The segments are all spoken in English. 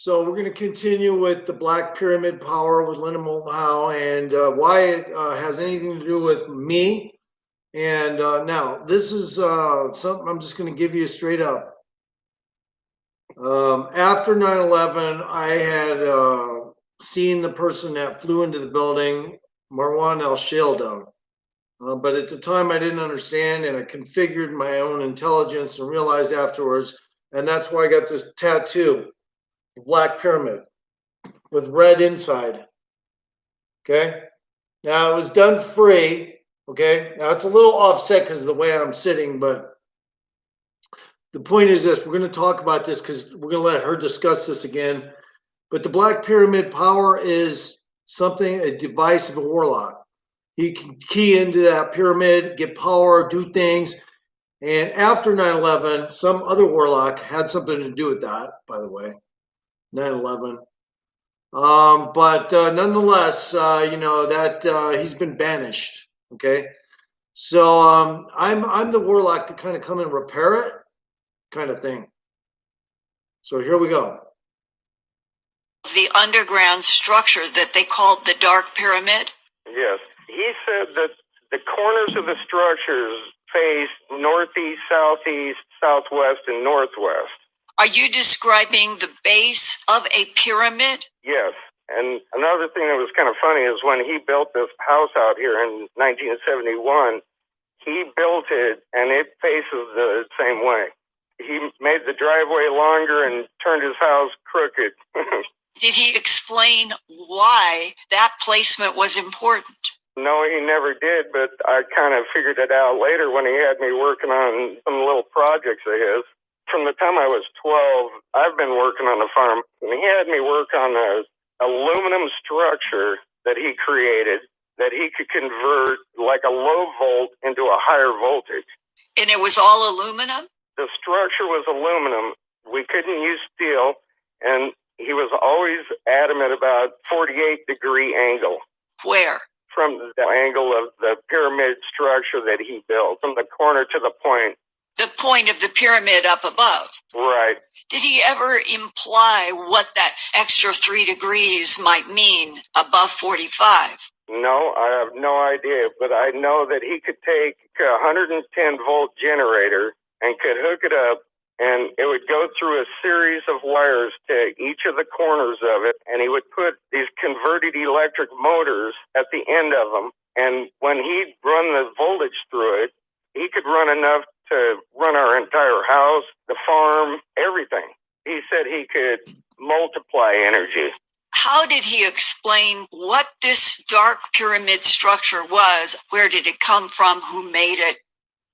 So we're going to continue with the Black Pyramid Power with Linda Moulton and why it has anything to do with me. And now this is something I'm just going to give you straight up. After 9/11, I had seen the person that flew into the building, Marwan al-Shalda. But at the time, I didn't understand, and I configured my own intelligence and realized afterwards, and that's why I got this tattoo, the Black Pyramid, with red inside. Okay. Now it was done free. Okay. Now it's a little offset because of the way I'm sitting, but the point is this: we're going to talk about this because we're going to let her discuss this again. But the Black Pyramid power is something, a device of a warlock. He can key into that pyramid, get power, do things. And after 9/11, some other warlock had something to do with that, by the way. 9/11. But nonetheless, that he's been banished. Okay. So I'm the warlock to kind of come and repair it, kind of thing. So here we go. The underground structure that they called the Dark Pyramid? Yes. He said that the corners of the structures face northeast, southeast, southwest, and northwest. Are you describing the base of a pyramid? Yes. And another thing that was kind of funny is when he built this house out here in 1971, he built it and it faces the same way. He made the driveway longer and turned his house crooked. Did he explain why that placement was important? No, he never did, but I kind of figured it out later when he had me working on some little projects of his. From the time I was 12, I've been working on the farm, and he had me work on an aluminum structure that he created that he could convert like a low volt into a higher voltage. And it was all aluminum? The structure was aluminum. We couldn't use steel, and he was always adamant about 48-degree angle. Where? From the angle of the pyramid structure that he built, from the corner to the point. The point of the pyramid up above. Right. Did he ever imply what that extra 3 degrees might mean above 45? No, I have no idea, but I know that he could take a 110-volt generator and could hook it up, and it would go through a series of wires to each of the corners of it, and he would put these converted electric motors at the end of them, and when he'd run the voltage through it, he could run enough to run our entire house, the farm, everything. He said he could multiply energy. How did he explain what this dark pyramid structure was? Where did it come from? Who made it?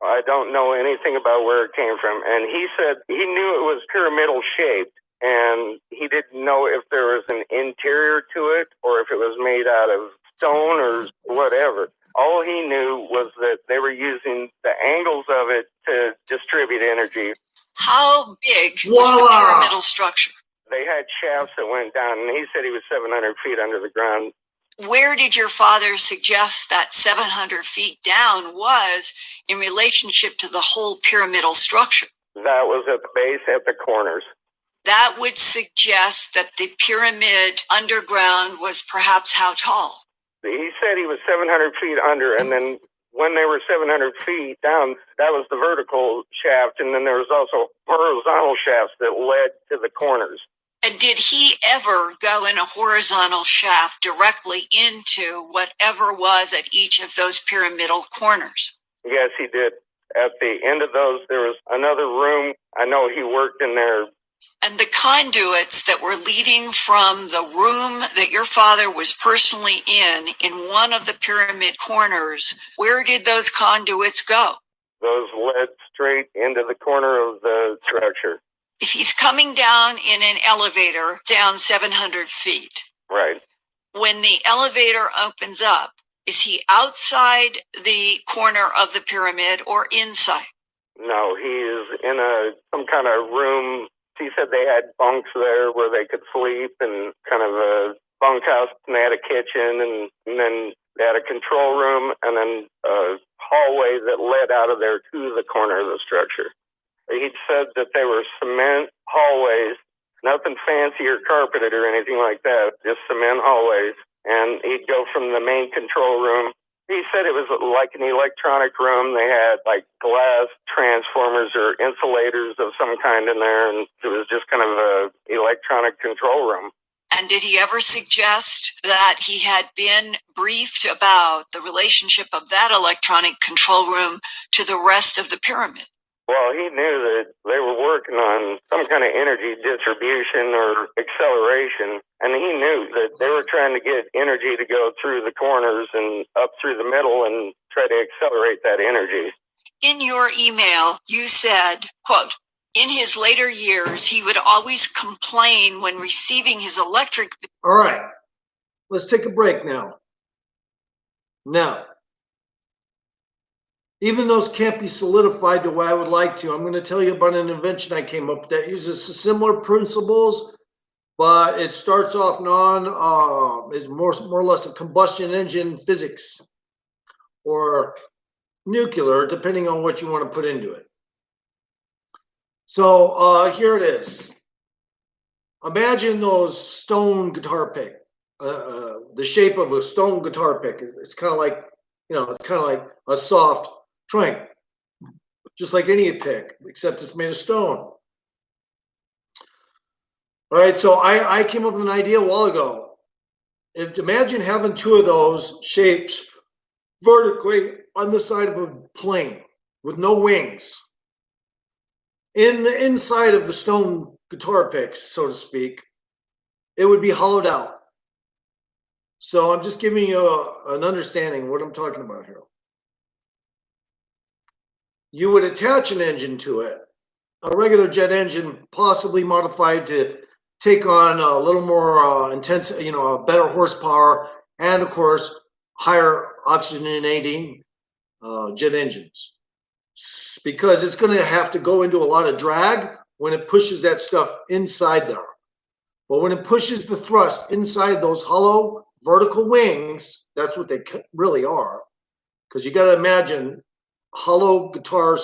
I don't know anything about where it came from. And he said he knew it was pyramidal shaped, and he didn't know if there was an interior to it or if it was made out of stone or whatever. All he knew was that they were using the angles of it to distribute energy. How big was the pyramidal structure? They had shafts that went down, and he said he was 700 feet under the ground. Where did your father suggest that 700 feet down was in relationship to the whole pyramidal structure? That was at the base, at the corners. That would suggest that the pyramid underground was perhaps how tall? He said he was 700 feet under, and then when they were 700 feet down, that was the vertical shaft, and then there was also horizontal shafts that led to the corners. And did he ever go in a horizontal shaft directly into whatever was at each of those pyramidal corners? Yes, he did. At the end of those, there was another room. I know he worked in there. And the conduits that were leading from the room that your father was personally in one of the pyramid corners, where did those conduits go? Those led straight into the corner of the structure. If he's coming down in an elevator down 700 feet, right? When the elevator opens up, is he outside the corner of the pyramid or inside? No, he is in some kind of room. He said they had bunks there where they could sleep, and kind of a bunkhouse, and they had a kitchen, and then they had a control room, and then a hallway that led out of there to the corner of the structure. He said that they were cement hallways, nothing fancy fancy or carpeted or anything like that, just cement hallways. And he'd go from the main control room. He said it was like an electronic room. They had like glass transformers or insulators of some kind in there, and it was just kind of a electronic control room. And did he ever suggest that he had been briefed about the relationship of that electronic control room to the rest of the pyramid? Well, he knew that they were working on some kind of energy distribution or acceleration, and he knew that they were trying to get energy to go through the corners and up through the middle and try to accelerate that energy. In your email, you said, quote, in his later years, he would always complain when receiving his electric. All right, let's take a break now. Now, even those can't be solidified the way I would like to. I'm going to tell you about an invention I came up with that uses similar principles, but it starts off it's more or less a combustion engine physics or nuclear, depending on what you want to put into it. So here it is. Imagine those stone guitar pick, the shape of a stone guitar pick. It's kind of like, it's kind of like a soft trunk, just like any pick, except it's made of stone. All right, so I came up with an idea a while ago. Imagine having two of those shapes vertically on the side of a plane with no wings. In the inside of the stone guitar picks, so to speak, it would be hollowed out. So I'm just giving you an understanding of what I'm talking about here. You would attach an engine to it, a regular jet engine, possibly modified to take on a little more intense, a better horsepower, and of course, higher oxygenating jet engines. Because it's going to have to go into a lot of drag when it pushes that stuff inside there. But when it pushes the thrust inside those hollow vertical wings, that's what they really are. Because you got to imagine hollow guitar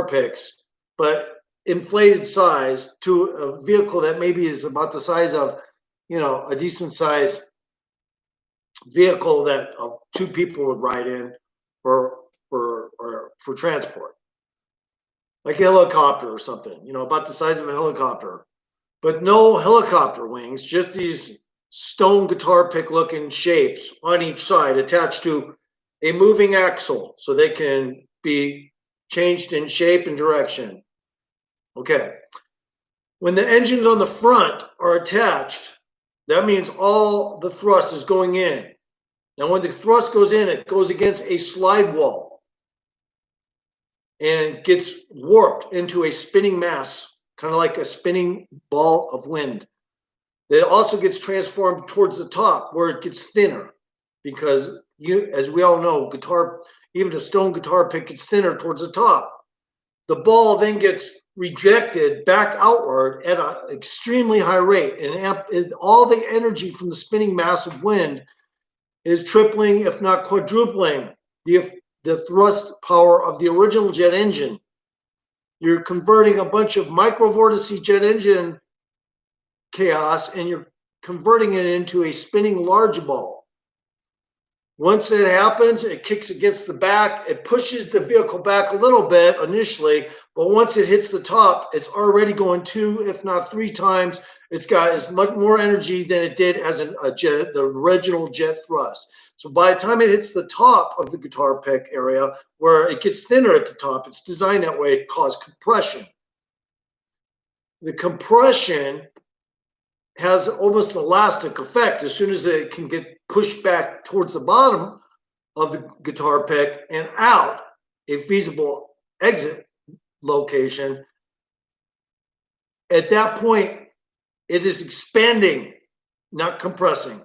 picks, but inflated size to a vehicle that maybe is about the size of, a decent sized vehicle that two people would ride in for transport, like a helicopter or something, about the size of a helicopter, but no helicopter wings, just these stone guitar pick looking shapes on each side attached to a moving axle so they can be changed in shape and direction. Okay. When the engines on the front are attached, that means all the thrust is going in. Now, when the thrust goes in, it goes against a slide wall and gets warped into a spinning mass, kind of like a spinning ball of wind. It also gets transformed towards the top where it gets thinner because as we all know, even a stone guitar pick gets thinner towards the top. The ball then gets rejected back outward at an extremely high rate, and all the energy from the spinning mass of wind is tripling, if not quadrupling, the thrust power of the original jet engine. You're converting a bunch of microvortice jet engine chaos, and you're converting it into a spinning large ball. Once it happens, it kicks against the back. It pushes the vehicle back a little bit initially, but once it hits the top, it's already going 2, if not 3 times. It's got as much more energy than it did as the original jet thrust. So by the time it hits the top of the guitar pick area, where it gets thinner at the top, it's designed that way to cause compression. The compression has almost an elastic effect. As soon as it can get pushed back towards the bottom of the guitar pick and out a feasible exit location, at that point, it is expanding, not compressing.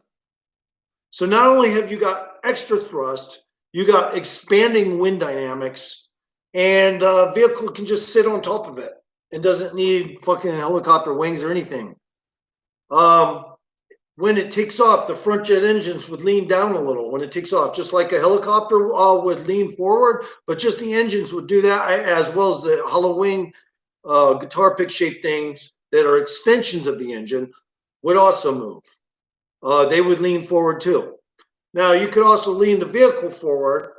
So not only have you got extra thrust, you got expanding wind dynamics, and a vehicle can just sit on top of it and doesn't need fucking helicopter wings or anything. When it takes off, the front jet engines would lean down a little when it takes off, just like a helicopter would lean forward, but just the engines would do that, as well as the hollow wing guitar pick shaped things that are extensions of the engine would also move. They would lean forward too. Now, you could also lean the vehicle forward,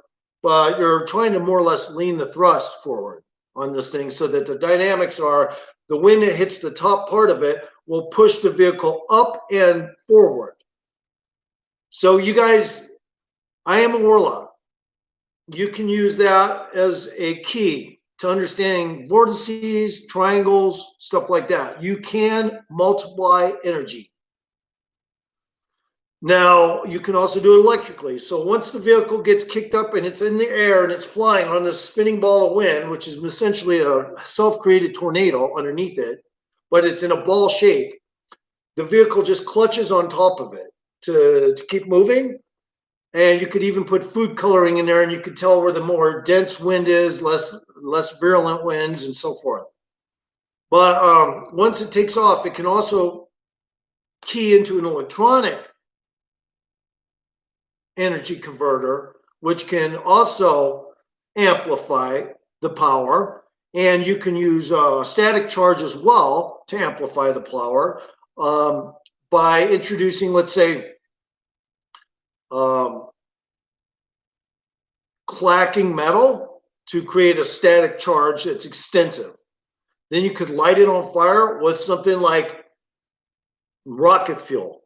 but you're trying to more or less lean the thrust forward on this thing so that the dynamics are the wind that hits the top part of it will push the vehicle up and forward. So you guys, I am a warlock. You can use that as a key to understanding vortices, triangles, stuff like that. You can multiply energy. Now, you can also do it electrically. So once the vehicle gets kicked up and it's in the air and it's flying on this spinning ball of wind, which is essentially a self-created tornado underneath it, but it's in a ball shape, the vehicle just clutches on top of it to keep moving. And you could even put food coloring in there and you could tell where the more dense wind is, less virulent winds and so forth. But once it takes off, it can also key into an electronic energy converter, which can also amplify the power. And you can use static charge as well to amplify the power by introducing, let's say, clacking metal to create a static charge that's extensive. Then you could light it on fire with something like rocket fuel.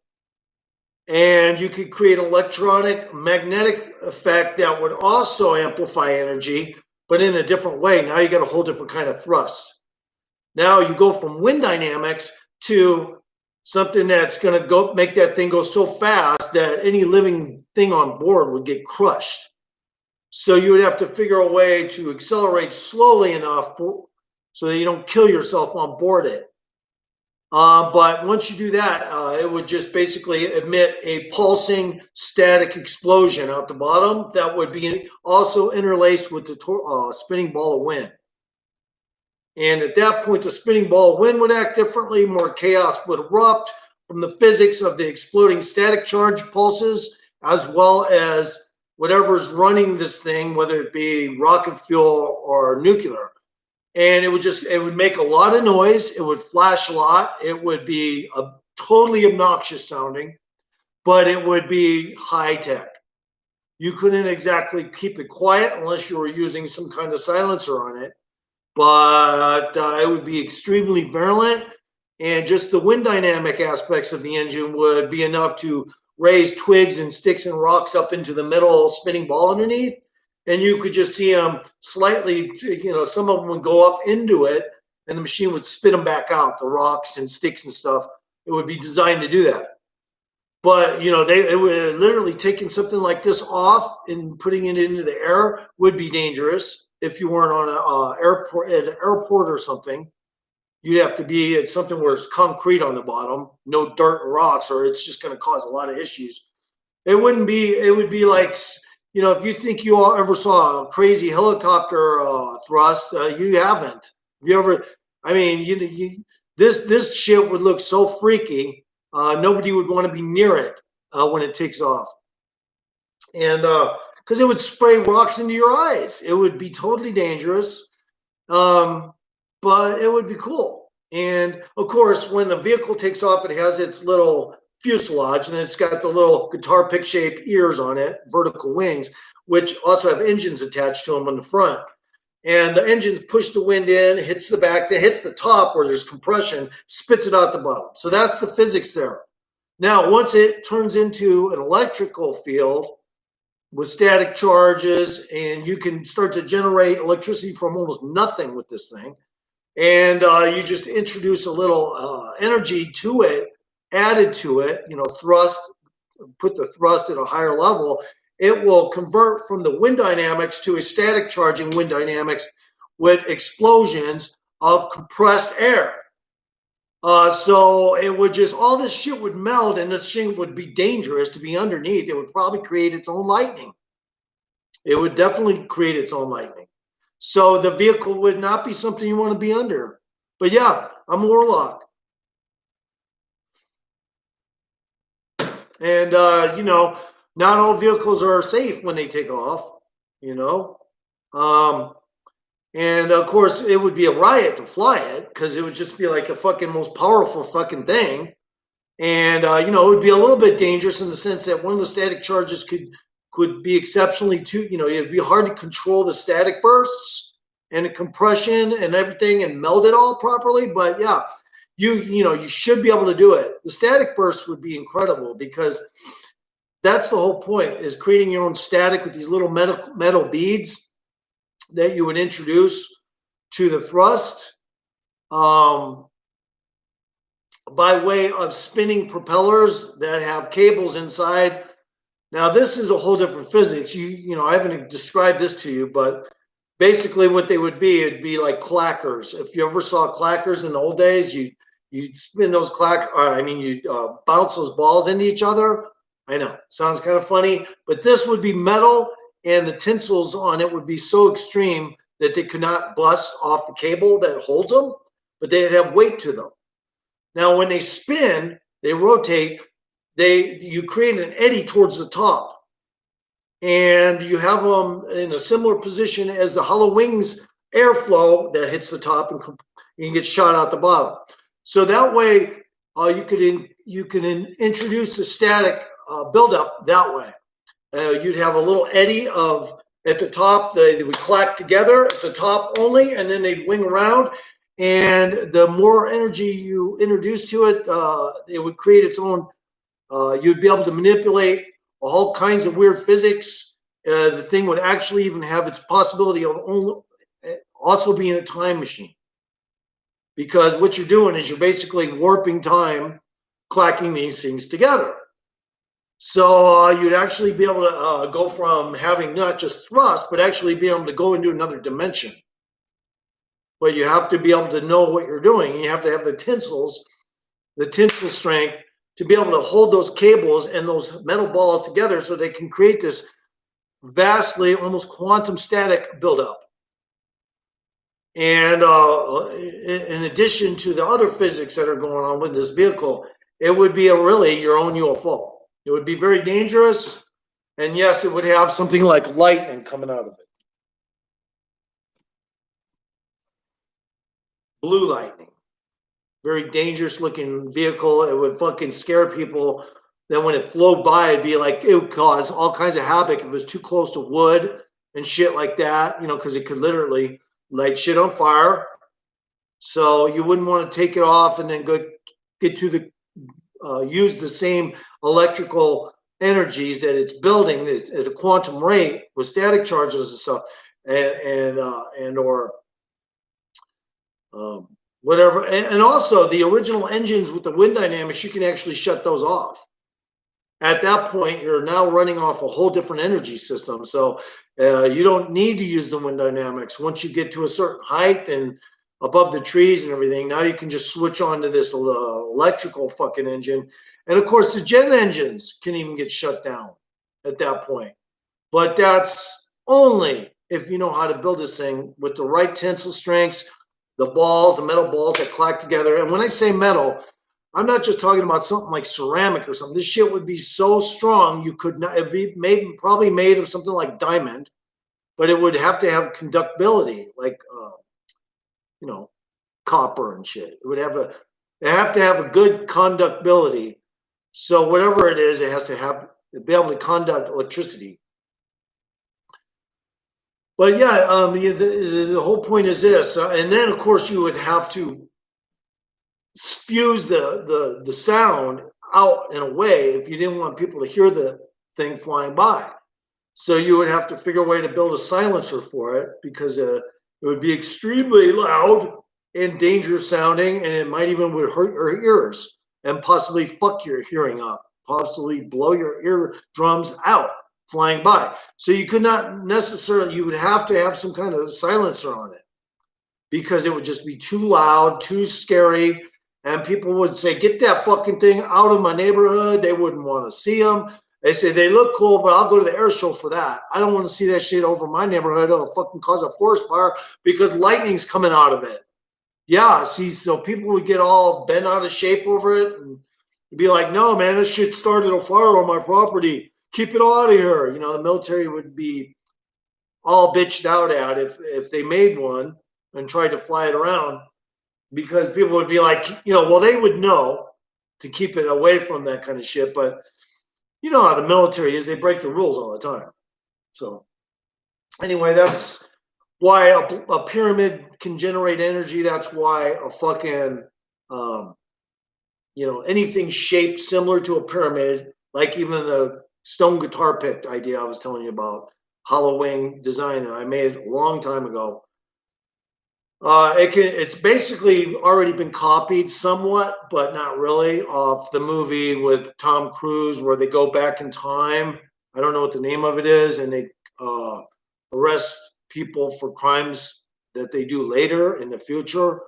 And you could create an electronic magnetic effect that would also amplify energy, but in a different way. Now you got a whole different kind of thrust. Now you go from wind dynamics to something that's going to go make that thing go so fast that any living thing on board would get crushed. So you would have to figure a way to accelerate slowly enough so that you don't kill yourself on board it. But once you do that, it would just basically emit a pulsing static explosion out the bottom that would be also interlaced with the spinning ball of wind. And at that point, the spinning ball of wind would act differently. More chaos would erupt from the physics of the exploding static charge pulses, as well as whatever's running this thing, whether it be rocket fuel or nuclear. And it would make a lot of noise. It would flash a lot. It would be totally obnoxious sounding, but it would be high tech. You couldn't exactly keep it quiet unless you were using some kind of silencer on it, but it would be extremely virulent. And just the wind dynamic aspects of the engine would be enough to raise twigs and sticks and rocks up into the middle spinning ball underneath. And you could just see them slightly, some of them would go up into it and the machine would spit them back out, the rocks and sticks and stuff. It would be designed to do that. But, it would literally taking something like this off and putting it into the air would be dangerous if you weren't on an airport or something. You'd have to be at something where it's concrete on the bottom, no dirt and rocks, or it's just going to cause a lot of issues. It would be like, if you think you all ever saw a crazy helicopter thrust, you haven't. Have you ever? I mean, this shit would look so freaky. Nobody would want to be near it when it takes off, and because it would spray rocks into your eyes. It would be totally dangerous, but it would be cool. And of course, when the vehicle takes off, it has its little fuselage and it's got the little guitar pick shaped ears on it, vertical wings, which also have engines attached to them on the front. And the engines push the wind in, hits the back, that hits the top where there's compression, spits it out the bottom. So that's the physics there. Now, once it turns into an electrical field with static charges, and you can start to generate electricity from almost nothing with this thing, and you just introduce a little energy to it, added to it, thrust, put the thrust at a higher level, it will convert from the wind dynamics to a static charging wind dynamics with explosions of compressed air. So it would just, all this shit would melt and this thing would be dangerous to be underneath. It would probably create its own lightning. It would definitely create its own lightning. So the vehicle would not be something you want to be under. But yeah, I'm a warlock. And, not all vehicles are safe when they take off, And of course, it would be a riot to fly it because it would just be like the fucking most powerful fucking thing. And you know, it would be a little bit dangerous in the sense that one of the static charges could be exceptionally too, you know, it'd be hard to control the static bursts and the compression and everything and meld it all properly. But yeah, you know, you should be able to do it. The static bursts would be incredible because that's the whole point, is creating your own static with these little metal beads that you would introduce to the thrust by way of spinning propellers that have cables inside. Now, this is a whole different physics. You know, I haven't described this to you, but basically what they would be, it'd be like clackers. If you ever saw clackers in the old days, you'd spin those you bounce those balls into each other. I know, sounds kind of funny, but this would be metal, and the tensils on it would be so extreme that they could not bust off the cable that holds them, but they'd have weight to them. Now, when they spin, they rotate, you create an eddy towards the top, and you have them in a similar position as the hollow wings airflow that hits the top and gets shot out the bottom. So that way, you can introduce the static buildup that way. You'd have a little eddy at the top. They would clack together at the top only, and then they'd wing around. And the more energy you introduce to it, it would create its own. You'd be able to manipulate all kinds of weird physics. The thing would actually even have its possibility of also being a time machine. Because what you're doing is you're basically warping time, clacking these things together. So you'd actually be able to go from having not just thrust, but actually be able to go into another dimension. But you have to be able to know what you're doing. You have to have the tensile strength to be able to hold those cables and those metal balls together so they can create this vastly, almost quantum static buildup. And in addition to the other physics that are going on with this vehicle, it would be really your own UFO. It would be very dangerous. And yes, it would have something like lightning coming out of it. Blue lightning. Very dangerous looking vehicle. It would fucking scare people. Then when it flowed by, it'd be like, it would cause all kinds of havoc if it was too close to wood and shit like that, you know, because it could literally light shit on fire. So you wouldn't want to take it off and then go get to the use the same electrical energies that it's building at a quantum rate with static charges and stuff, or whatever. And also the original engines with the wind dynamics, you can actually shut those off. At that point, you're now running off a whole different energy system. So you don't need to use the wind dynamics. Once you get to a certain height and above the trees and everything, now you can just switch on to this electrical fucking engine. And of course, the jet engines can even get shut down at that point. But that's only if you know how to build this thing with the right tensile strengths, the metal balls that clack together. And when I say metal, I'm not just talking about something like ceramic or something. This shit would be so strong, you could not, it'd be probably made of something like diamond, but it would have to have conductibility, like, you know, copper and shit. It would have to have a good conductibility. So whatever it is, it has to be able to conduct electricity. But yeah, the whole point is this. And then, of course, you would have to fuse the sound out in a way if you didn't want people to hear the thing flying by. So you would have to figure a way to build a silencer for it, because it would be extremely loud and dangerous sounding, and it might even would hurt your ears and possibly fuck your hearing up, possibly blow your eardrums out flying by. So you could not necessarily, you would have to have some kind of silencer on it, because it would just be too loud, too scary. And people would say, get that fucking thing out of my neighborhood. They wouldn't want to see them. They say, they look cool, but I'll go to the air show for that. I don't want to see that shit over my neighborhood. It'll fucking cause a forest fire because lightning's coming out of it. Yeah, see, so people would get all bent out of shape over it and be like, no, man, this shit started a fire on my property. Keep it out of here. You know, the military would be all bitched out at if they made one and tried to fly it around, because people would be like, well, they would know to keep it away from that kind of shit. But you know how the military is; they break the rules all the time. So anyway, that's why a pyramid can generate energy. That's why a fucking anything shaped similar to a pyramid, like even the stone guitar pick idea I was telling you about, hollow wing design that I made a long time ago. It's basically already been copied somewhat, but not really, off the movie with Tom Cruise where they go back in time. I don't know what the name of it is, and they arrest people for crimes that they do later in the future.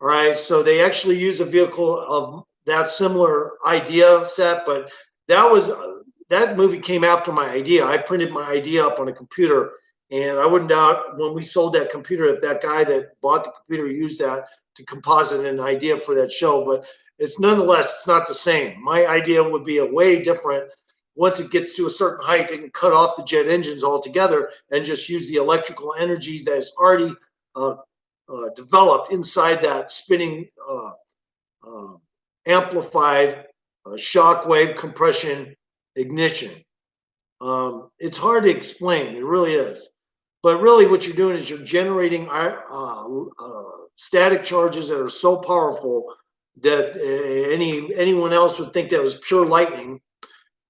All right, so they actually use a vehicle of that similar idea set, but that movie came after my idea. I printed my idea up on a computer, and I wouldn't doubt when we sold that computer if that guy that bought the computer used that to composite an idea for that show. But it's nonetheless, it's not the same. My idea would be a way different. Once it gets to a certain height, they can cut off the jet engines altogether and just use the electrical energies that is already developed inside that spinning amplified shockwave compression ignition. It's hard to explain. It really is. But really what you're doing is you're generating static charges that are so powerful that anyone else would think that was pure lightning.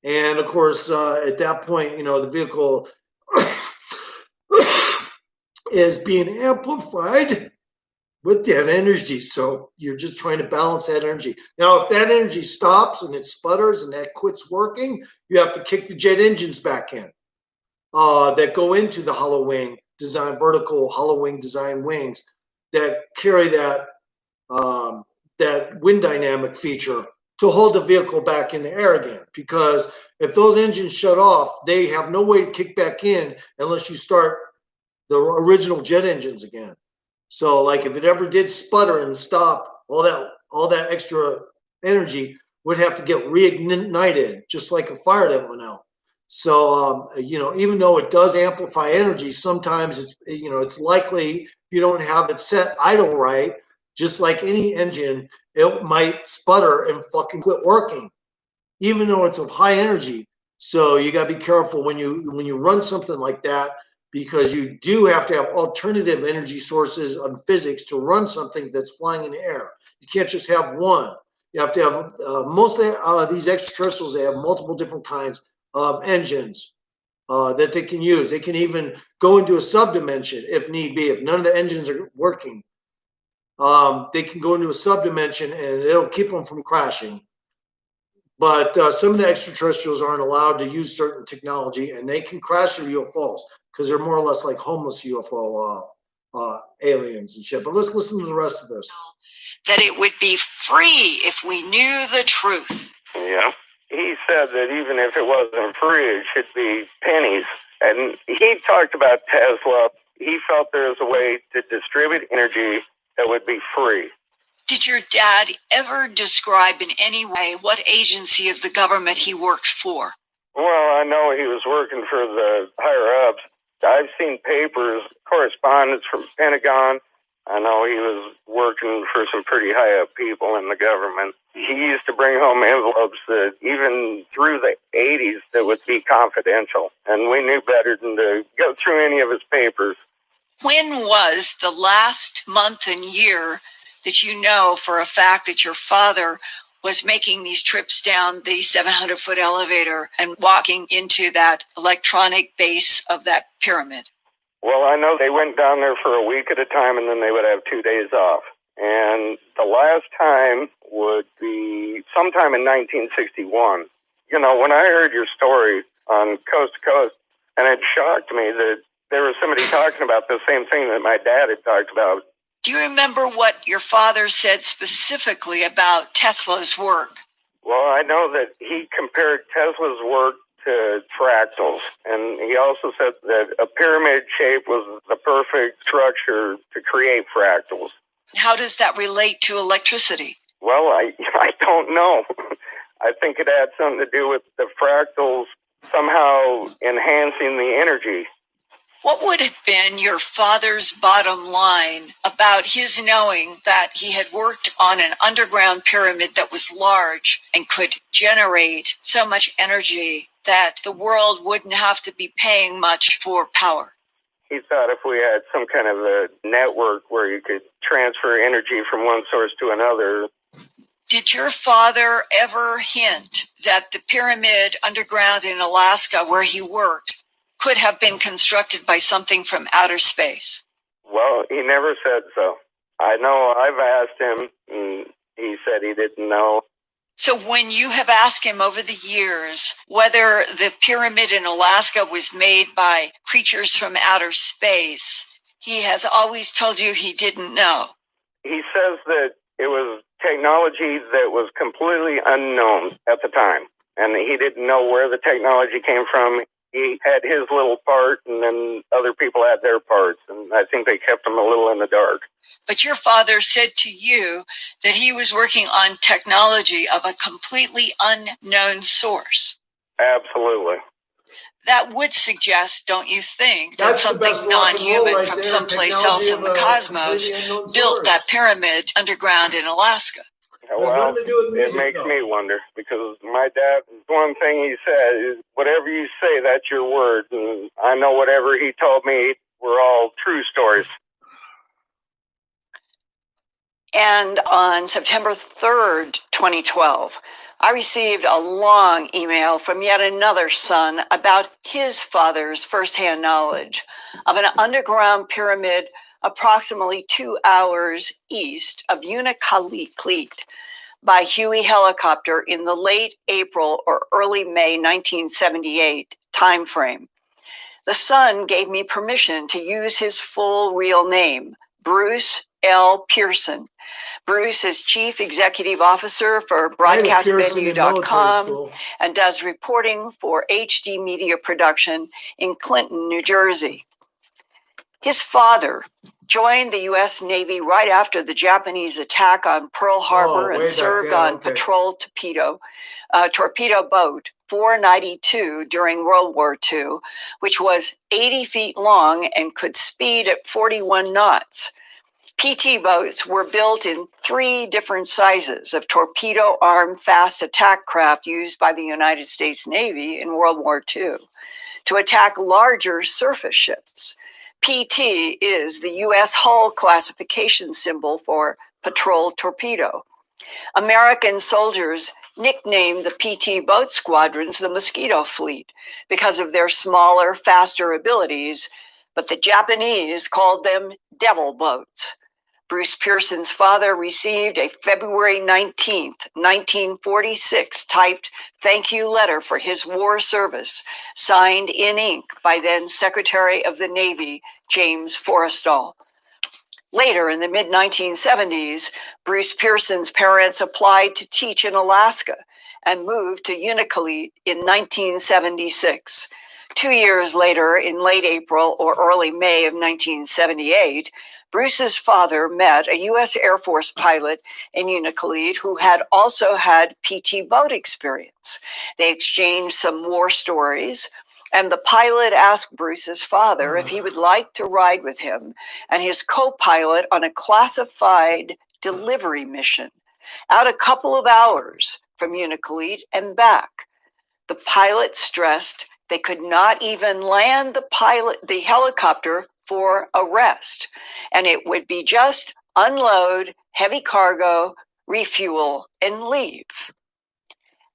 And of course, at that point, the vehicle is being amplified with that energy. So you're just trying to balance that energy. Now, if that energy stops and it sputters and that quits working, you have to kick the jet engines back in that go into the hollow wing design, vertical hollow wing design wings that carry that wind dynamic feature to hold the vehicle back in the air again. Because if those engines shut off, they have no way to kick back in unless you start the original jet engines again. So like if it ever did sputter and stop, all that extra energy would have to get reignited, just like a fire that went out. So even though it does amplify energy, sometimes it's likely if you don't have it set idle right, just like any engine, it might sputter and fucking quit working, even though it's of high energy. So you got to be careful when you run something like that, because you do have to have alternative energy sources of physics to run something that's flying in the air. You can't just have one. You have to have most of these extraterrestrials. They have multiple different kinds of engines that they can use. They can even go into a subdimension if need be. If none of the engines are working, they can go into a subdimension and it'll keep them from crashing. But some of the extraterrestrials aren't allowed to use certain technology, and they can crash their UFOs because they're more or less like homeless UFO aliens and shit. But let's listen to the rest of this. That it would be free if we knew the truth. Yeah. He said that even if it wasn't free, it should be pennies. And he talked about Tesla. He felt there was a way to distribute energy that would be free. Did your dad ever describe in any way what agency of the government he worked for? Well, I know he was working for the higher-ups. I've seen papers, correspondence from Pentagon. I know he was working for some pretty high-up people in the government. He used to bring home envelopes that even through the 80s that would be confidential. And we knew better than to go through any of his papers. When was the last month and year that you know for a fact that your father was making these trips down the 700-foot elevator and walking into that electronic base of that pyramid? Well, I know they went down there for a week at a time, and then they would have 2 days off. And the last time would be sometime in 1961. When I heard your story on Coast to Coast, and it shocked me that there was somebody talking about the same thing that my dad had talked about. Do you remember what your father said specifically about Tesla's work? Well, I know that he compared Tesla's work to fractals, and he also said that a pyramid shape was the perfect structure to create fractals. How does that relate to electricity? Well, I don't know. I think it had something to do with the fractals somehow enhancing the energy. What would have been your father's bottom line about his knowing that he had worked on an underground pyramid that was large and could generate so much energy that the world wouldn't have to be paying much for power? He thought if we had some kind of a network where you could transfer energy from one source to another. Did your father ever hint that the pyramid underground in Alaska where he worked could have been constructed by something from outer space? Well, he never said so. I know I've asked him, and he said he didn't know. So when you have asked him over the years whether the pyramid in Alaska was made by creatures from outer space, he has always told you he didn't know. He says that it was technology that was completely unknown at the time, and he didn't know where the technology came from. He had his little part, and then other people had their parts, and I think they kept him a little in the dark. But your father said to you that he was working on technology of a completely unknown source. Absolutely. That would suggest, don't you think, that That's something non-human from someplace else in the cosmos built that pyramid underground in Alaska? Well, it makes me wonder, because my dad, one thing he said is, whatever you say, that's your word. And I know whatever he told me were all true stories. And on September 3rd, 2012, I received a long email from yet another son about his father's firsthand knowledge of an underground pyramid approximately 2 hours east of Unalakleet by Huey helicopter in the late April or early May 1978 timeframe. The son gave me permission to use his full real name, Bruce L. Pearson. Bruce is Chief Executive Officer for BroadcastVenue.com and does reporting for HD Media Production in Clinton, New Jersey. His father joined the U.S. Navy right after the Japanese attack on Pearl Harbor and served on patrol torpedo boat 492 during World War II, which was 80 feet long and could speed at 41 knots. PT boats were built in 3 different sizes of torpedo-armed fast attack craft used by the United States Navy in World War II to attack larger surface ships. PT is the U.S. hull classification symbol for patrol torpedo. American soldiers nicknamed the PT boat squadrons the Mosquito Fleet because of their smaller, faster abilities, but the Japanese called them Devil boats. Bruce Pearson's father received a February 19th, 1946 typed thank you letter for his war service, signed in ink by then Secretary of the Navy, James Forrestal. Later, in the mid-1970s, Bruce Pearson's parents applied to teach in Alaska and moved to Unalakleet in 1976. 2 years later, in late April or early May of 1978, Bruce's father met a U.S. Air Force pilot in Unalakleet who had also had PT boat experience. They exchanged some war stories, and the pilot asked Bruce's father if he would like to ride with him and his co-pilot on a classified delivery mission out a couple of hours from Unalakleet and back. The pilot stressed they could not even land the helicopter for a rest, and it would be just unload, heavy cargo, refuel, and leave.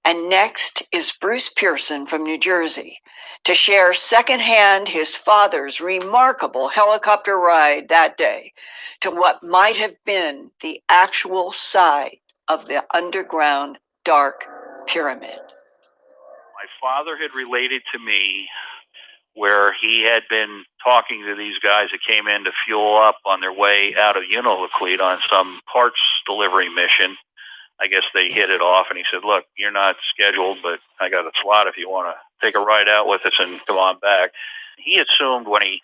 And next is Bruce Pearson from New Jersey to share secondhand his father's remarkable helicopter ride that day to what might have been the actual site of the underground dark pyramid. My father had related to me where he had been talking to these guys that came in to fuel up on their way out of Unalakleet on some parts delivery mission. I guess they hit it off, and he said, look, you're not scheduled, but I got a slot if you want to take a ride out with us and come on back. He assumed when he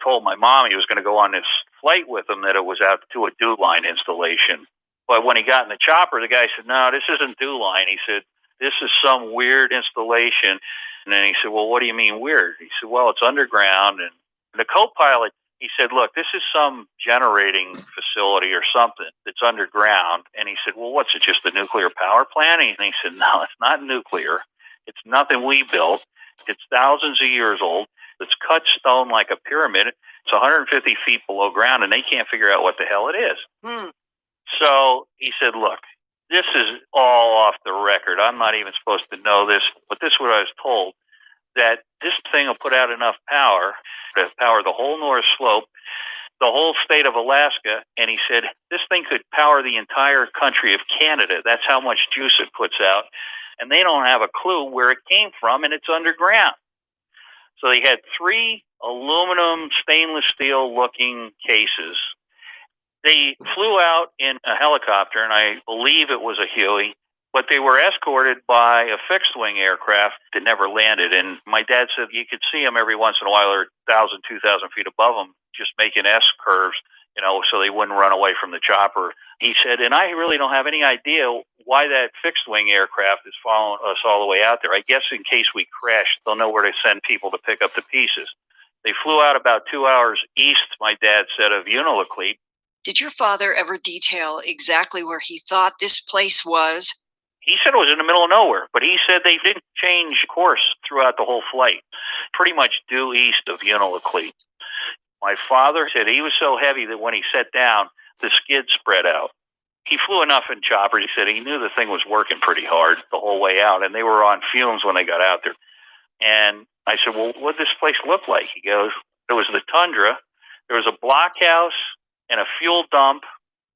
told my mom he was going to go on this flight with him that it was out to a dew line installation. But when he got in the chopper, the guy said, no, this isn't dew line. He said, this is some weird installation. And then he said, well, what do you mean weird? He said, well, it's underground, and The co-pilot, he said, look, this is some generating facility or something that's underground. And he said, well, what's it, just a nuclear power plant? And he said, no, it's not nuclear. It's nothing we built. It's thousands of years old. It's cut stone like a pyramid. It's 150 feet below ground, and they can't figure out what the hell it is. So he said, look, this is all off the record. I'm not even supposed to know this, but this is what I was told, that this thing will put out enough power to power the whole North Slope, the whole state of Alaska. And he said, this thing could power the entire country of Canada. That's how much juice it puts out. And they don't have a clue where it came from, and it's underground. So they had 3 aluminum stainless steel looking cases. They flew out in a helicopter, and I believe it was a Huey, but they were escorted by a fixed wing aircraft that never landed. And my dad said you could see them every once in a while. They're 1,000, 2,000 feet above them, just making S curves, so they wouldn't run away from the chopper. He said, and I really don't have any idea why that fixed wing aircraft is following us all the way out there. I guess in case we crash, they'll know where to send people to pick up the pieces. They flew out about 2 hours east, my dad said, of Unalakleet. Did your father ever detail exactly where he thought this place was? He said it was in the middle of nowhere, but he said they didn't change course throughout the whole flight, pretty much due east of Unalakleet. My father said he was so heavy that when he sat down, the skid spread out. He flew enough in choppers. He said he knew the thing was working pretty hard the whole way out, and they were on fumes when they got out there. And I said, well, what did this place look like? He goes, there was the tundra, there was a blockhouse and a fuel dump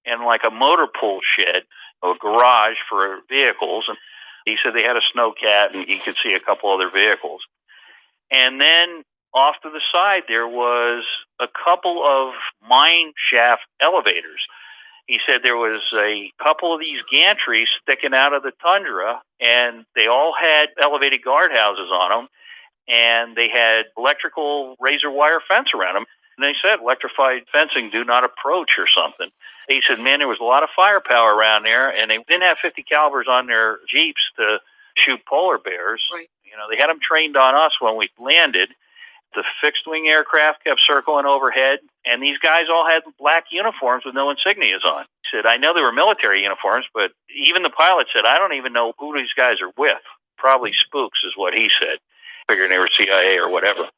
and like a motor pool shed, a garage for vehicles. And he said they had a snowcat, and he could see a couple other vehicles. And then off to the side, there was a couple of mine shaft elevators. He said there was a couple of these gantries sticking out of the tundra, and they all had elevated guardhouses on them, and they had electrical razor wire fence around them. And they said electrified fencing, do not approach or something. He said, man, there was a lot of firepower around there, and they didn't have 50 calibers on their Jeeps to shoot polar bears. Right. They had them trained on us when we landed. The fixed-wing aircraft kept circling overhead, and these guys all had black uniforms with no insignias on. He said, I know they were military uniforms, but even the pilot said, I don't even know who these guys are with. Probably spooks is what he said. Figuring they were CIA or whatever.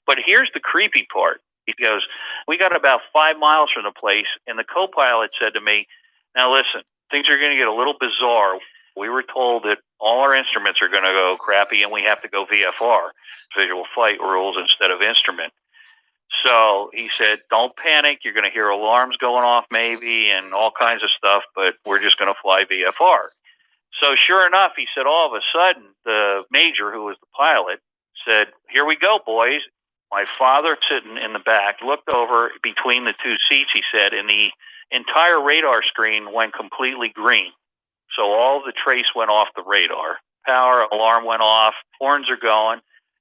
But here's the creepy part. He goes, we got about 5 miles from the place, and the co-pilot said to me, now listen, things are going to get a little bizarre. We were told that all our instruments are going to go crappy, and we have to go VFR, visual flight rules, instead of instrument. So he said, don't panic. You're going to hear alarms going off maybe and all kinds of stuff, but we're just going to fly VFR. So sure enough, he said, all of a sudden, the major, who was the pilot, said, here we go, boys. My father, sitting in the back, looked over between the 2 seats, he said, and the entire radar screen went completely green. So all the trace went off the radar. Power alarm went off, horns are going,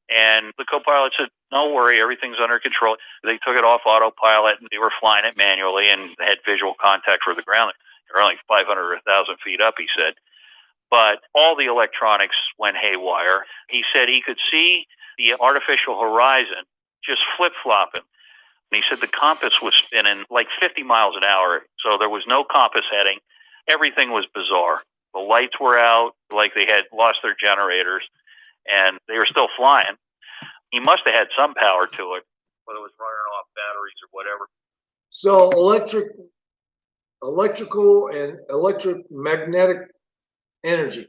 and the co-pilot said, don't worry, everything's under control. They took it off autopilot, and they were flying it manually and had visual contact for the ground. They're only 500 or 1,000 feet up, he said. But all the electronics went haywire. He said he could see the artificial horizon just flip-flopping. And he said the compass was spinning like 50 miles an hour, so there was no compass heading. Everything was bizarre. The lights were out, like they had lost their generators, and they were still flying. He must have had some power to it, whether it was running off batteries or whatever. So electrical and electromagnetic energy.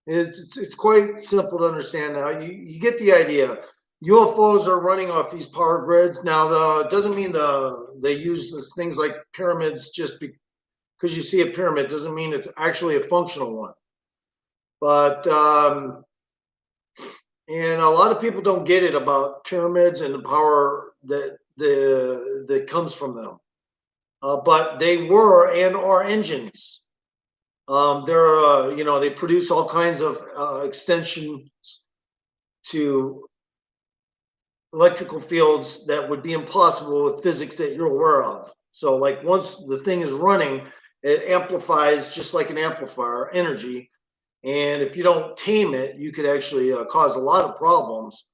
It's quite simple to understand now. You get the idea. UFOs are running off these power grids. Now, doesn't mean they use things like pyramids just because you see a pyramid doesn't mean it's actually a functional one. But and a lot of people don't get it about pyramids and the power that comes from them. But they were and are engines. They produce all kinds of extensions to electrical fields that would be impossible with physics that you're aware of. So like once the thing is running, it amplifies just like an amplifier energy. And if you don't tame it, you could actually cause a lot of problems.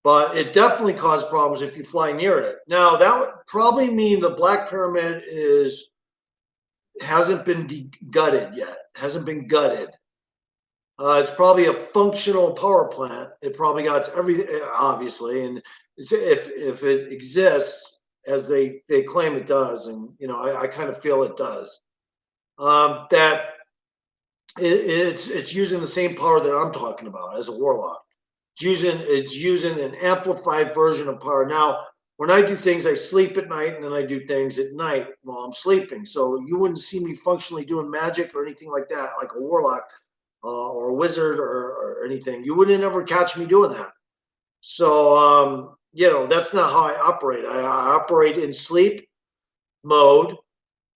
but it definitely caused problems if you fly near it. Now, that would probably mean the Black Pyramid hasn't been gutted yet, hasn't been gutted. It's probably a functional power plant. It probably got everything, obviously, and if it exists as they claim it does, and I kind of feel it does. That it's using the same power that I'm talking about as a warlock. It's using an amplified version of power. Now, when I do things, I sleep at night, and then I do things at night while I'm sleeping. So you wouldn't see me functionally doing magic or anything like that, like a warlock or a wizard or anything. You wouldn't ever catch me doing that. So that's not how I operate. I operate in sleep mode,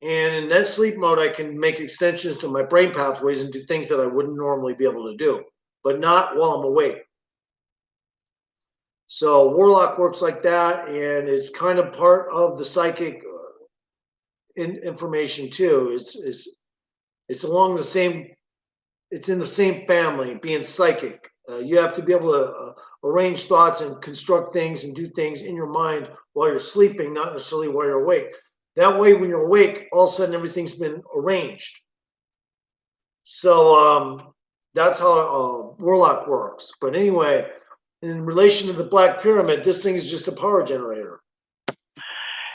and in that sleep mode, I can make extensions to my brain pathways and do things that I wouldn't normally be able to do, but not while I'm awake. So warlock works like that, and it's kind of part of the psychic information too. It's along the same. It's in the same family, being psychic. You have to be able to arrange thoughts and construct things and do things in your mind while you're sleeping, not necessarily while you're awake. That way, when you're awake, all of a sudden everything's been arranged. So that's how warlock works. But anyway, in relation to the Black Pyramid, this thing is just a power generator.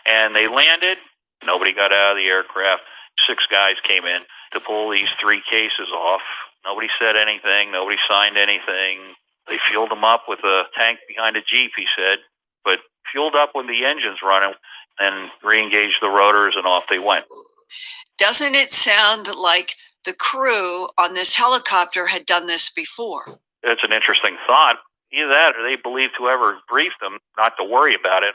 And they landed. Nobody got out of the aircraft. 6 guys came in to pull these 3 cases off. Nobody said anything. Nobody signed anything. They fueled them up with a tank behind a Jeep, he said, but fueled up when the engine's running and re-engaged the rotors, and off they went. Doesn't it sound like the crew on this helicopter had done this before? It's an interesting thought. Either that or they believed whoever briefed them not to worry about it.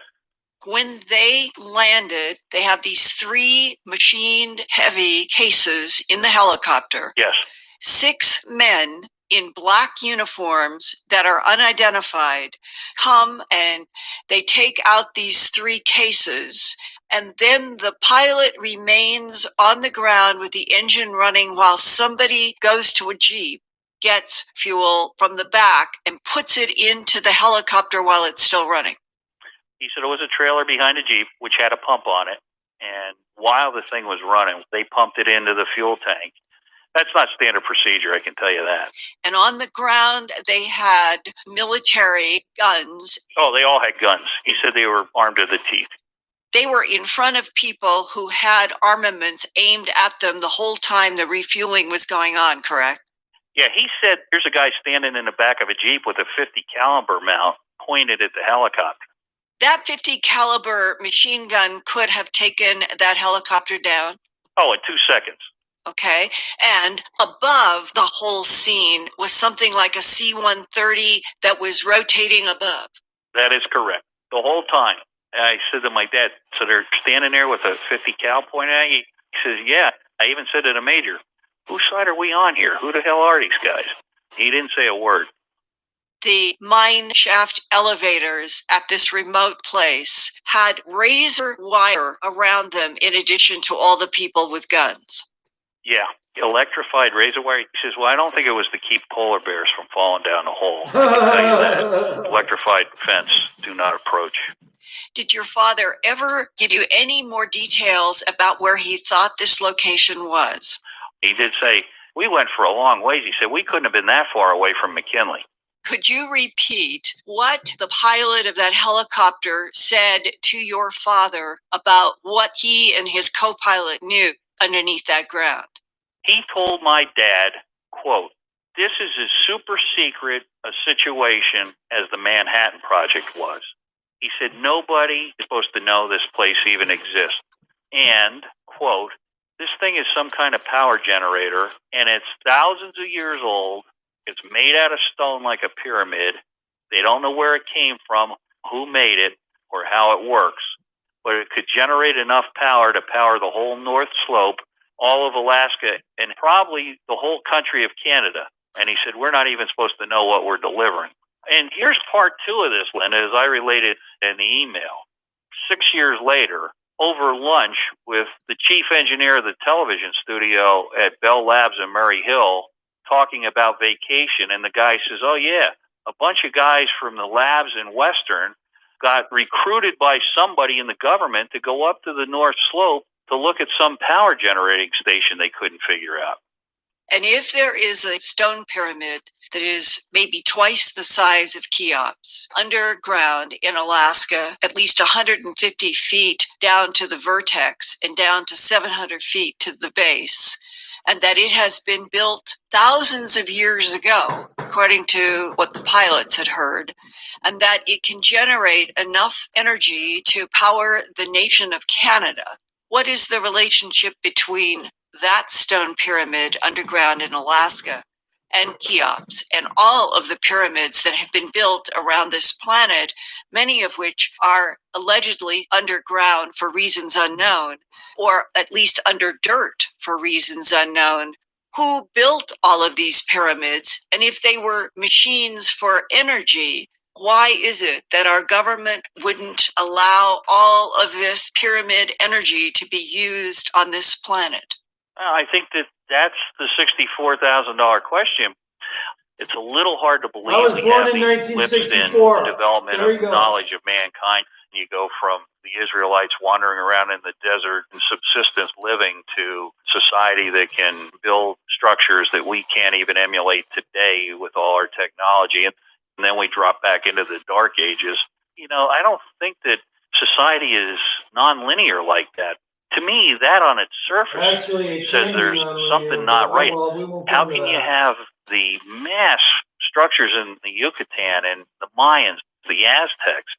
When they landed, they have these 3 machined heavy cases in the helicopter. Yes. 6 men in black uniforms that are unidentified come and they take out these 3 cases, and then the pilot remains on the ground with the engine running while somebody goes to a Jeep, gets fuel from the back, and puts it into the helicopter while it's still running. He said it was a trailer behind a Jeep, which had a pump on it. And while the thing was running, they pumped it into the fuel tank. That's not standard procedure, I can tell you that. And on the ground, they had military guns. Oh, they all had guns. He said they were armed to the teeth. They were in front of people who had armaments aimed at them the whole time the refueling was going on, correct? Yeah, he said there's a guy standing in the back of a Jeep with a 50 caliber mount pointed at the helicopter. That 50 caliber machine gun could have taken that helicopter down. Oh, in 2 seconds. Okay. And above the whole scene was something like a C-130 that was rotating above. That is correct. The whole time. I said to my dad, so they're standing there with a 50 cal pointed at you? He says, yeah. I even said to the major, whose side are we on here? Who the hell are these guys? He didn't say a word. The mine shaft elevators at this remote place had razor wire around them in addition to all the people with guns. Yeah, electrified razor wire. He says, well, I don't think it was to keep polar bears from falling down the hole. I can tell you that. Electrified fence, do not approach. Did your father ever give you any more details about where he thought this location was? He did say, we went for a long ways. He said, we couldn't have been that far away from McKinley. Could you repeat what the pilot of that helicopter said to your father about what he and his co-pilot knew underneath that ground? He told my dad, quote, this is as super secret a situation as the Manhattan Project was. He said, nobody is supposed to know this place even exists. And, quote, this thing is some kind of power generator, and it's thousands of years old. It's made out of stone like a pyramid. They don't know where it came from, who made it, or how it works. But it could generate enough power to power the whole North Slope, all of Alaska, and probably the whole country of Canada. And he said, we're not even supposed to know what we're delivering. And here's part 2 of this, Linda, as I related in the email. 6 years later, over lunch with the chief engineer of the television studio at Bell Labs in Murray Hill, talking about vacation, and the guy says, oh yeah, a bunch of guys from the labs in Western got recruited by somebody in the government to go up to the North Slope to look at some power generating station they couldn't figure out. And if there is a stone pyramid that is maybe twice the size of Cheops underground in Alaska, at least 150 feet down to the vertex and down to 700 feet to the base, and that it has been built thousands of years ago, according to what the pilots had heard, and that it can generate enough energy to power the nation of Canada, what is the relationship between that stone pyramid underground in Alaska and Cheops and all of the pyramids that have been built around this planet, many of which are allegedly underground for reasons unknown, or at least under dirt for reasons unknown? Who built all of these pyramids? And if they were machines for energy, why is it that our government wouldn't allow all of this pyramid energy to be used on this planet? Well, I think that's the $64,000 question. It's a little hard to believe. I was born in glimpse in 1964. the development There of you go. knowledge of mankind. You go from the Israelites wandering around in the desert and subsistence living to society that can build structures that we can't even emulate today with all our technology. And then we drop back into the dark ages. You know, I don't think that society is nonlinear like that. To me, that on its surface Actually, it says can be there's nonlinear, something but not right. well, we won't How go into can you that. have the mass structures in the Yucatan and the Mayans, the Aztecs,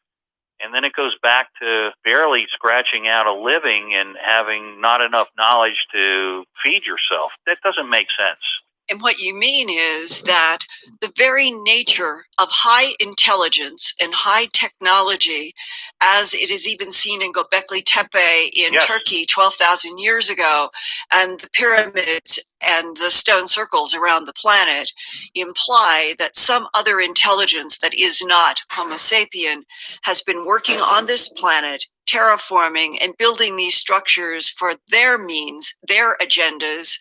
and then it goes back to barely scratching out a living and having not enough knowledge to feed yourself? That doesn't make sense. And what you mean is that the very nature of high intelligence and high technology, as it is even seen in Göbekli Tepe in Yes. Turkey 12,000 years ago, and the pyramids and the stone circles around the planet, imply that some other intelligence that is not Homo sapien has been working on this planet, terraforming and building these structures for their means, their agendas,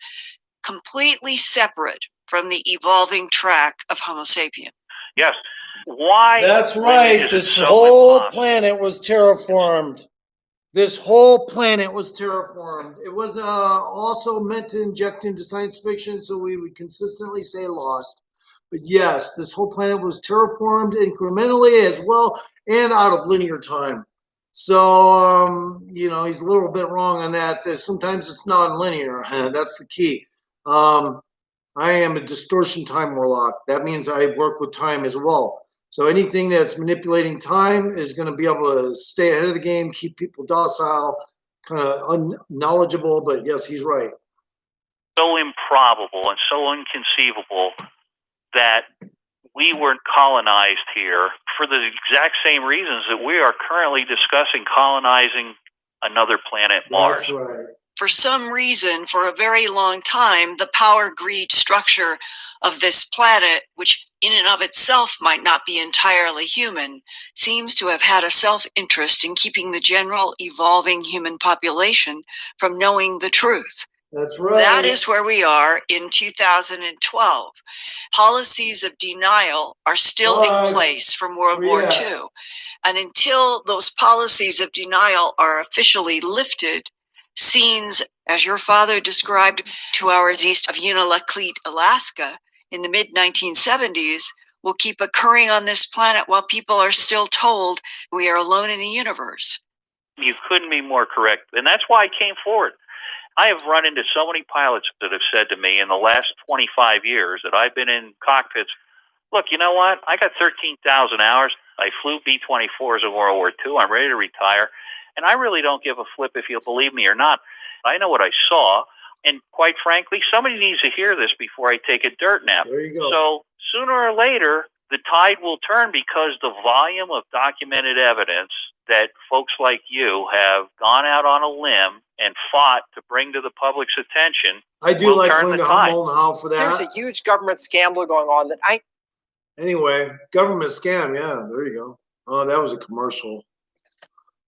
completely separate from the evolving track of Homo sapien. Yes. Why? That's is right. it This so whole impossible? planet was terraformed. This whole planet was terraformed. It was also meant to inject into science fiction, so we would consistently say lost. But yes, this whole planet was terraformed incrementally as well and out of linear time. So, he's a little bit wrong on that. Sometimes it's non-linear. That's the key. I am a distortion time warlock. That means I work with time as well. So anything that's manipulating time is going to be able to stay ahead of the game, keep people docile, kind of unknowledgeable. But yes, he's right. So improbable and so inconceivable that we weren't colonized here for the exact same reasons that we are currently discussing colonizing another planet, Mars. That's right. For some reason, for a very long time, the power greed structure of this planet, which in and of itself might not be entirely human, seems to have had a self-interest in keeping the general evolving human population from knowing the truth. That's right. That is where we are in 2012. Policies of denial are still in place from World War II. And until those policies of denial are officially lifted, scenes, as your father described, 2 hours east of Unalakleet, Alaska, in the mid-1970s, will keep occurring on this planet while people are still told we are alone in the universe. You couldn't be more correct. And that's why I came forward. I have run into so many pilots that have said to me in the last 25 years that I've been in cockpits, look, you know what? I got 13,000 hours. I flew B-24s in World War II. I'm ready to retire. And I really don't give a flip if you'll believe me or not. I know what I saw. And quite frankly, somebody needs to hear this before I take a dirt nap. There you go. So sooner or later, the tide will turn because the volume of documented evidence that folks like you have gone out on a limb and fought to bring to the public's attention. I do will like turn Linda the tide. Moldenhau for that. There's a huge government scandal going on that Anyway, government scam. Yeah, there you go. Oh, that was a commercial.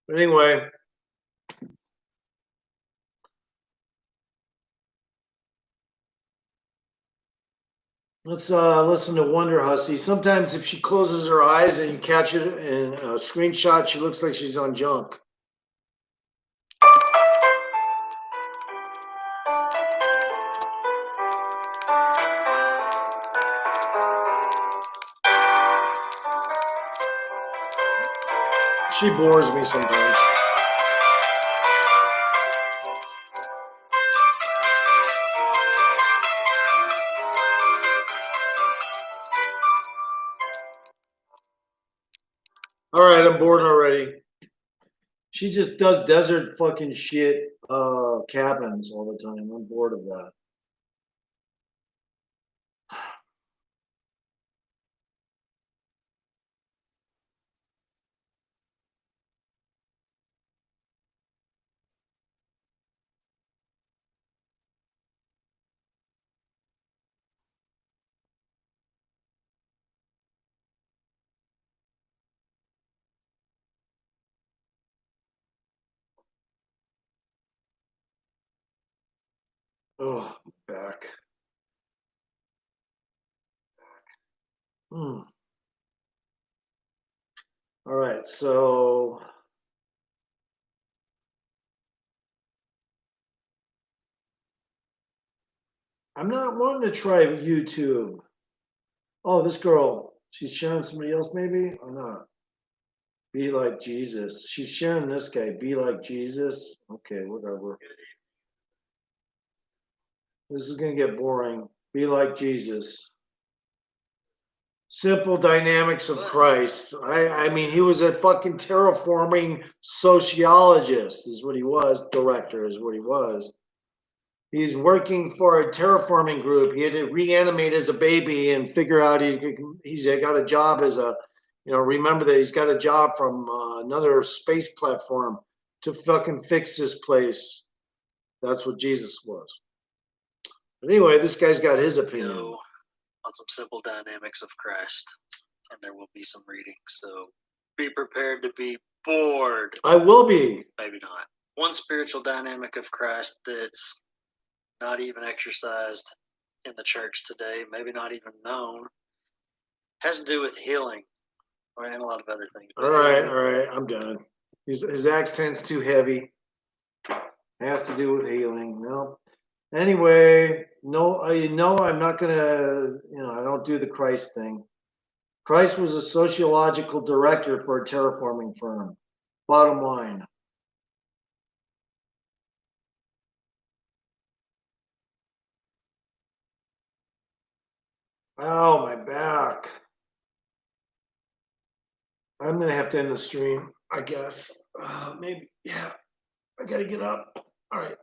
But anyway. Let's listen to Wonder Hussy. Sometimes if she closes her eyes and you catch it in a screenshot, she looks like she's on junk. She bores me sometimes. All right, I'm bored already. She just does desert fucking shit cabins all the time. I'm bored of that. Oh, back. Hmm. All right, so I'm not wanting to try YouTube. Oh, this girl, she's sharing somebody else maybe or not? Be like Jesus. She's sharing this guy. Be like Jesus. Okay, whatever. This is gonna get boring. Be like Jesus. Simple dynamics of Christ. I mean, he was a fucking terraforming sociologist, is what he was. Director is what he was. He's working for a terraforming group. He had to reanimate as a baby and figure out he's got a job as a, remember that he's got a job from another space platform to fucking fix this place. That's what Jesus was. But anyway, this guy's got his opinion. On some simple dynamics of Christ, and there will be some reading, so be prepared to be bored. I will be. Maybe not. One spiritual dynamic of Christ that's not even exercised in the church today, maybe not even known, has to do with healing, and a lot of other things. All right, I'm done. His accent's too heavy. Has to do with healing. No. Anyway, no, I'm not gonna, I don't do the Christ thing. Christ was a sociological director for a terraforming firm. Bottom line. Oh, my back. I'm gonna have to end the stream, I guess. Maybe, yeah. I gotta get up. All right.